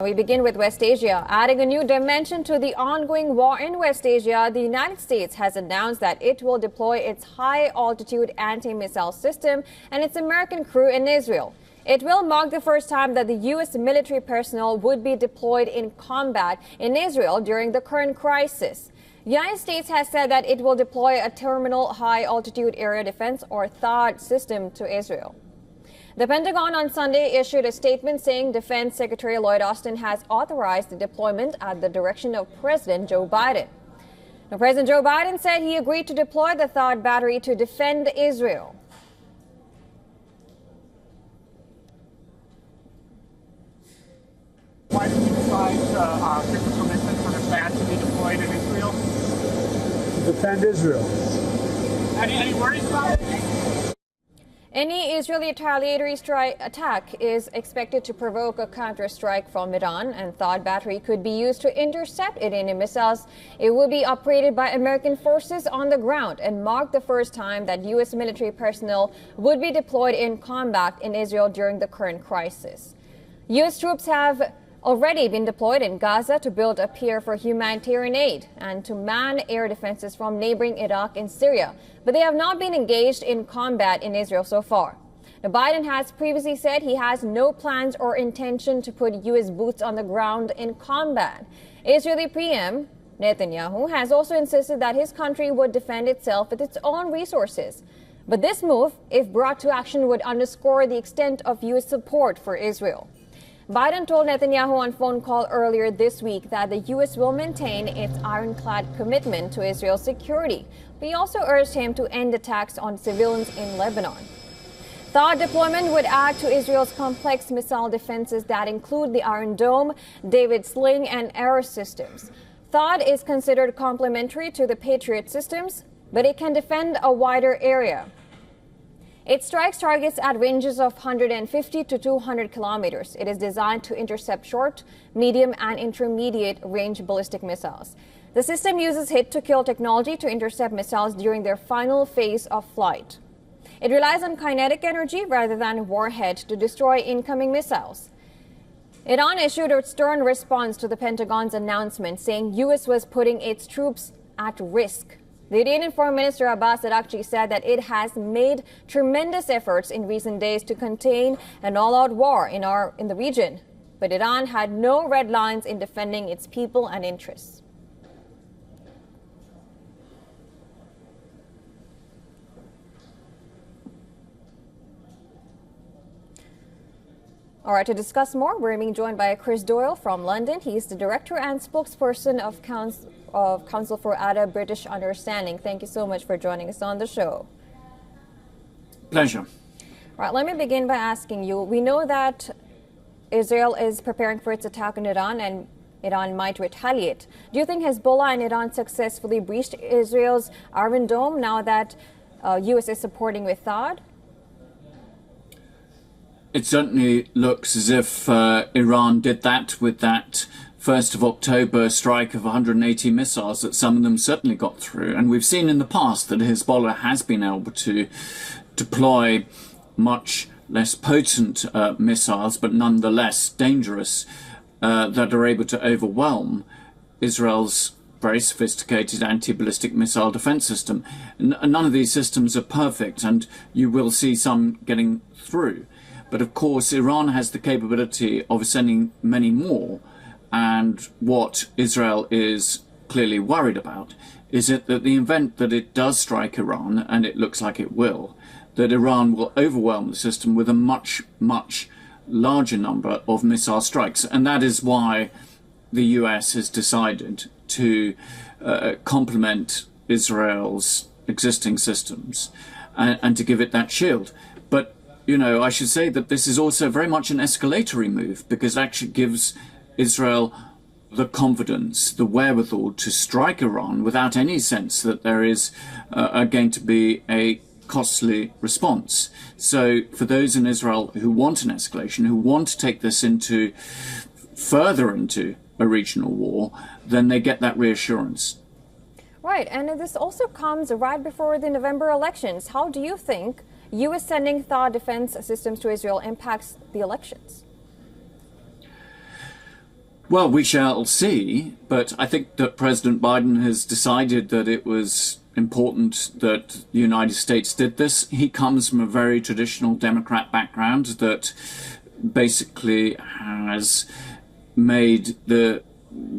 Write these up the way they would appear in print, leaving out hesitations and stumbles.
We begin with West Asia. Adding a new dimension to the ongoing war in West Asia, the United States has announced that it will deploy its high-altitude anti-missile system and its American crew in Israel. It will mark the first time that the U.S. military personnel would be deployed in combat in Israel during the current crisis. The United States has said that it will deploy a terminal high-altitude area defense or THAAD system to Israel. The Pentagon on Sunday issued a statement saying Defense Secretary Lloyd Austin has authorized the deployment at the direction of President Joe Biden. Now, President Joe Biden said he agreed to deploy the THAAD battery to defend Israel. Why did you decide to give the permission for the THAAD to be deployed in Israel? To defend Israel. Any worries about it? Any Israeli retaliatory attack is expected to provoke a counter-strike from Iran, and THAAD battery could be used to intercept Iranian missiles. It will be operated by American forces on the ground and mark the first time that U.S. military personnel would be deployed in combat in Israel during the current crisis. U.S. troops have already been deployed in Gaza to build a pier for humanitarian aid and to man air defenses from neighboring Iraq and Syria, but they have not been engaged in combat in Israel so far. Now, Biden has previously said he has no plans or intention to put U.S. boots on the ground in combat. Israeli PM Netanyahu has also insisted that his country would defend itself with its own resources. But this move, if brought to action, would underscore the extent of U.S. support for Israel. Biden told Netanyahu on phone call earlier this week that the U.S. will maintain its ironclad commitment to Israel's security, but he also urged him to end attacks on civilians in Lebanon. THAAD deployment would add to Israel's complex missile defenses that include the Iron Dome, David Sling, and Arrow systems. THAAD is considered complementary to the Patriot systems, but it can defend a wider area. It strikes targets at ranges of 150 to 200 kilometers. It is designed to intercept short, medium, and intermediate range ballistic missiles. The system uses hit-to-kill technology to intercept missiles during their final phase of flight. It relies on kinetic energy rather than warhead to destroy incoming missiles. Iran issued a stern response to the Pentagon's announcement, saying U.S. was putting its troops at risk. The Iranian Foreign Minister Abbas Araghchi said that it has made tremendous efforts in recent days to contain an all-out war in the region, but Iran had no red lines in defending its people and interests. All right, to discuss more, we're being joined by Chris Doyle from London. He's the director and spokesperson of Council for Arab-British Understanding. Thank you so much for joining us on the show. Pleasure. All right, let me begin by asking you, we know that Israel is preparing for its attack on Iran and Iran might retaliate. Do you think Hezbollah and Iran successfully breached Israel's Iron Dome now that U.S. is supporting with THAAD? It certainly looks as if Iran did that with that 1st of October strike of 180 missiles, that some of them certainly got through. And we've seen in the past that Hezbollah has been able to deploy much less potent missiles, but nonetheless dangerous, that are able to overwhelm Israel's very sophisticated anti-ballistic missile defense system. None of these systems are perfect, and you will see some getting through. But of course, Iran has the capability of sending many more. And what Israel is clearly worried about is that the event that it does strike Iran, and it looks like it will, that Iran will overwhelm the system with a much, much larger number of missile strikes. And that is why the US has decided to complement Israel's existing systems and to give it that shield. But you know, I should say that this is also very much an escalatory move, because it actually gives Israel the confidence, the wherewithal to strike Iran without any sense that there is going to be a costly response. So for those in Israel who want an escalation, who want to take this further into a regional war, then they get that reassurance. Right, and this also comes right before the November elections. How do you think U.S. sending THAAD defense systems to Israel impacts the elections? Well, we shall see, but I think that President Biden has decided that it was important that the United States did this. He comes from a very traditional Democrat background that basically has made the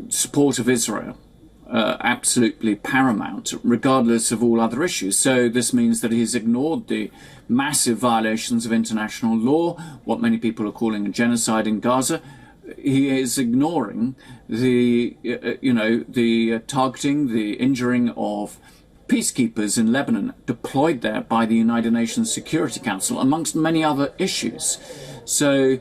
support of Israel absolutely paramount, regardless of all other issues. So this means that he's ignored the massive violations of international law, what many people are calling a genocide in Gaza. He is ignoring the, the targeting, the injuring of peacekeepers in Lebanon deployed there by the United Nations Security Council, amongst many other issues. So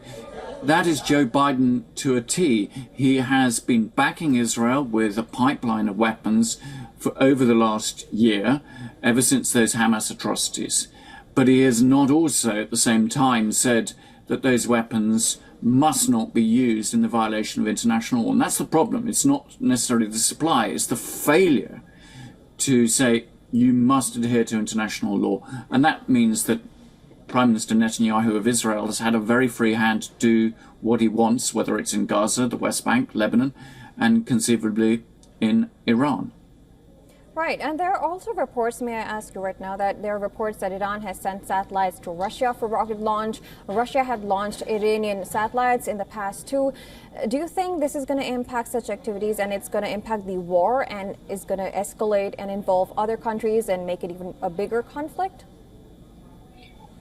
that is Joe Biden to a T. He has been backing Israel with a pipeline of weapons for over the last year, ever since those Hamas atrocities. But he has not also at the same time said that those weapons must not be used in the violation of international law. And that's the problem. It's not necessarily the supply, it's the failure to say you must adhere to international law. And that means that Prime Minister Netanyahu of Israel has had a very free hand to do what he wants, whether it's in Gaza, the West Bank, Lebanon, and conceivably in Iran. Right, and there are also reports, may I ask you right now, that there are reports that Iran has sent satellites to Russia for rocket launch. Russia had launched Iranian satellites in the past too. Do you think this is going to impact such activities and it's going to impact the war and is going to escalate and involve other countries and make it even a bigger conflict?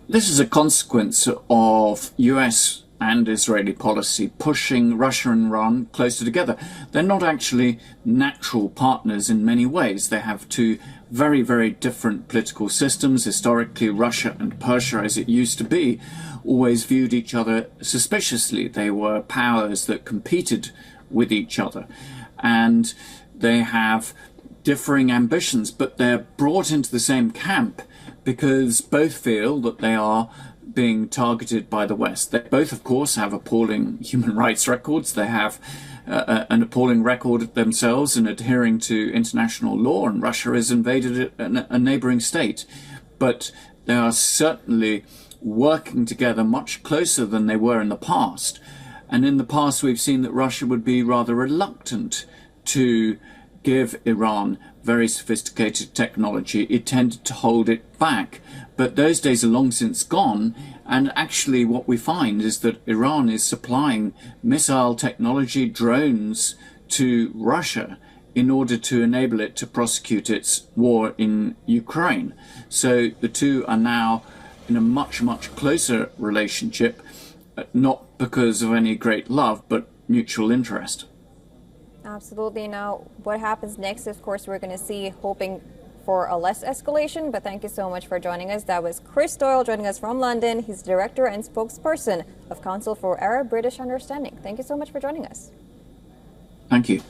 This is a consequence of US and Israeli policy pushing Russia and Iran closer together. They're not actually natural partners in many ways. They have two very, very different political systems. Historically, Russia and Persia, as it used to be, always viewed each other suspiciously. They were powers that competed with each other. And they have differing ambitions, but they're brought into the same camp because both feel that they are being targeted by the West. They both, of course, have appalling human rights records. They have an appalling record themselves in adhering to international law, and Russia has invaded a neighboring state. But they are certainly working together much closer than they were in the past. And in the past, we've seen that Russia would be rather reluctant to give Iran very sophisticated technology. It tended to hold it back. But those days are long since gone, and actually what we find is that Iran is supplying missile technology, drones, to Russia in order to enable it to prosecute its war in Ukraine. So the two are now in a much, much closer relationship, not because of any great love, but mutual interest. Absolutely. Now, what happens next, of course, we're going to see, hoping for a less escalation, but thank you so much for joining us. That was Chris Doyle joining us from London. He's director and spokesperson of Council for Arab-British Understanding. Thank you so much for joining us. Thank you.